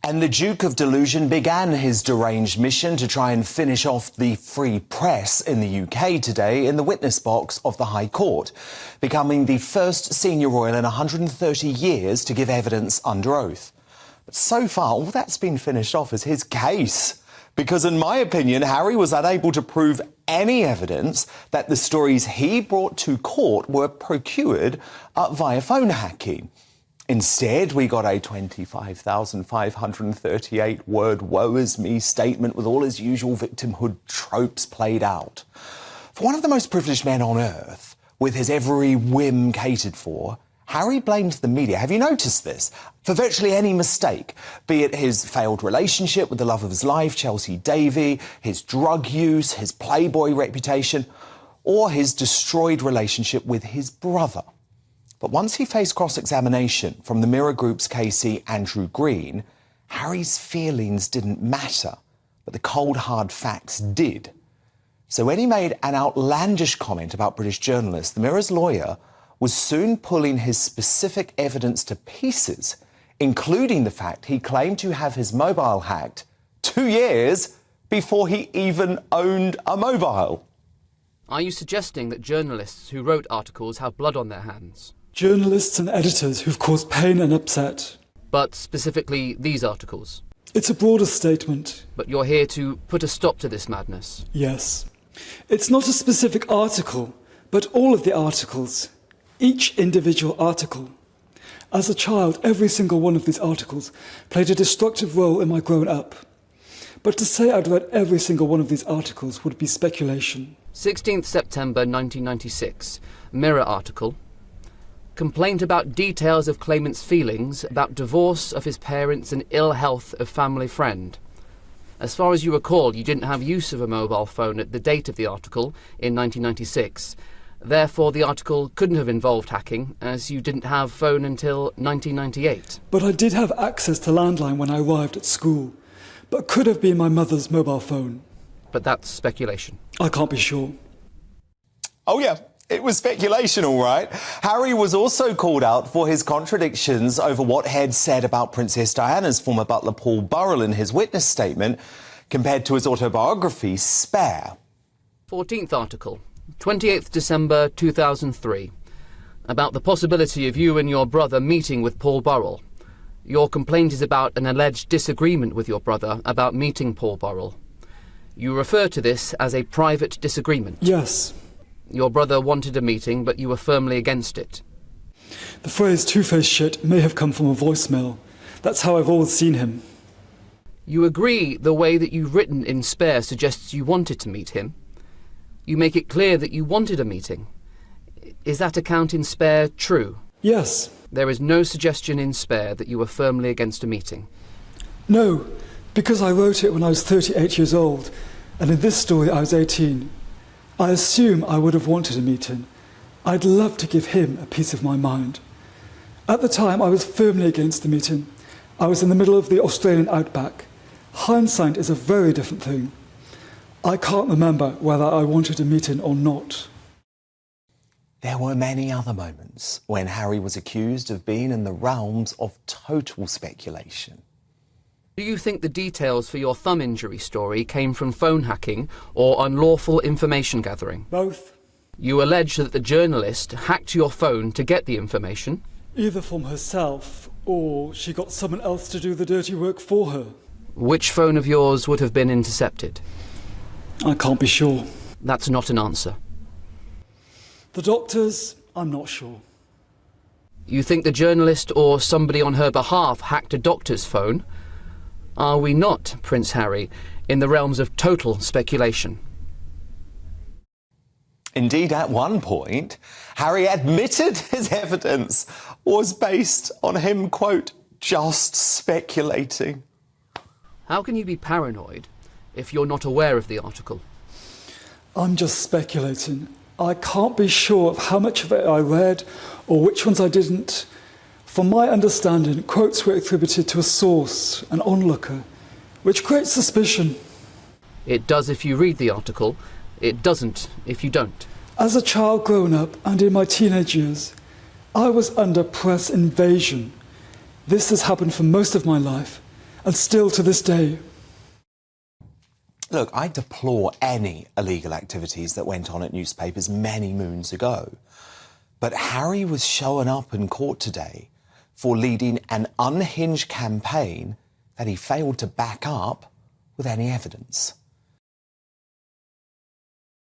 And the Duke of Delusion began his deranged mission to try and finish off the free press in the UK today in the witness box of the High Court, becoming the first senior royal in 130 years to give evidence under oath. But so far, all that's been finished off is his case. Because in my opinion, Harry was unable to prove any evidence that the stories he brought to court were procured via phone hacking. Instead, we got a 25,538-word woe-is-me statement with all his usual victimhood tropes played out. For one of the most privileged men on earth, with his every whim catered for, Harry blamed the media. Have you noticed this? For virtually any mistake, be it his failed relationship with the love of his life, Chelsea Davy, his drug use, his playboy reputation, or his destroyed relationship with his brother. But once he faced cross-examination from the Mirror Group's KC Andrew Green, Harry's feelings didn't matter, but the cold, hard facts did. So when he made an outlandish comment about British journalists, the Mirror's lawyer was soon pulling his specific evidence to pieces, including the fact he claimed to have his mobile hacked 2 years before he even owned a mobile. Are you suggesting that journalists who wrote articles have blood on their hands? Journalists and editors who've caused pain and upset. But specifically these articles? It's a broader statement. But you're here to put a stop to this madness? Yes. It's not a specific article, but all of the articles. Each individual article. As a child, every single one of these articles played a destructive role in my growing up. But to say I'd read every single one of these articles would be speculation. 16th September 1996, Mirror article. Complaint about details of claimant's feelings about divorce of his parents and ill health of family friend. As far as you recall, you didn't have use of a mobile phone at the date of the article in 1996. Therefore, the article couldn't have involved hacking, as you didn't have phone until 1998. But I did have access to landline when I arrived at school, but could have been my mother's mobile phone. But that's speculation. I can't be sure. Oh yeah, it was speculation, all right. Harry was also called out for his contradictions over what Head said about Princess Diana's former butler Paul Burrell in his witness statement compared to his autobiography, Spare. 14th article, 28th December 2003, about the possibility of you and your brother meeting with Paul Burrell. Your complaint is about an alleged disagreement with your brother about meeting Paul Burrell. You refer to this as a private disagreement. Yes. Your brother wanted a meeting, but you were firmly against it. The phrase two-faced shit may have come from a voicemail. That's how I've always seen him. You agree the way that you've written in Spare suggests you wanted to meet him. You make it clear that you wanted a meeting. Is that account in Spare true? Yes. There is no suggestion in Spare that you were firmly against a meeting? No, because I wrote it when I was 38 years old, and in this story I was 18. I assume I would have wanted a meeting. I'd love to give him a piece of my mind. At the time, I was firmly against the meeting. I was in the middle of the Australian outback. Hindsight is a very different thing. I can't remember whether I wanted a meeting or not. There were many other moments when Harry was accused of being in the realms of total speculation. Do you think the details for your thumb injury story came from phone hacking or unlawful information gathering? Both. You allege that the journalist hacked your phone to get the information? Either from herself, or she got someone else to do the dirty work for her. Which phone of yours would have been intercepted? I can't be sure. That's not an answer. The doctors, I'm not sure. You think the journalist or somebody on her behalf hacked a doctor's phone? Are we not, Prince Harry, in the realms of total speculation? Indeed, at one point, Harry admitted his evidence was based on him, quote, just speculating. How can you be paranoid if you're not aware of the article? I'm just speculating. I can't be sure of how much of it I read or which ones I didn't. From my understanding, quotes were attributed to a source, an onlooker, which creates suspicion. It does if you read the article. It doesn't if you don't. As a child growing up and in my teenage years, I was under press invasion. This has happened for most of my life, and still to this day. Look, I deplore any illegal activities that went on at newspapers many moons ago. But Harry was showing up in court today for leading an unhinged campaign that he failed to back up with any evidence.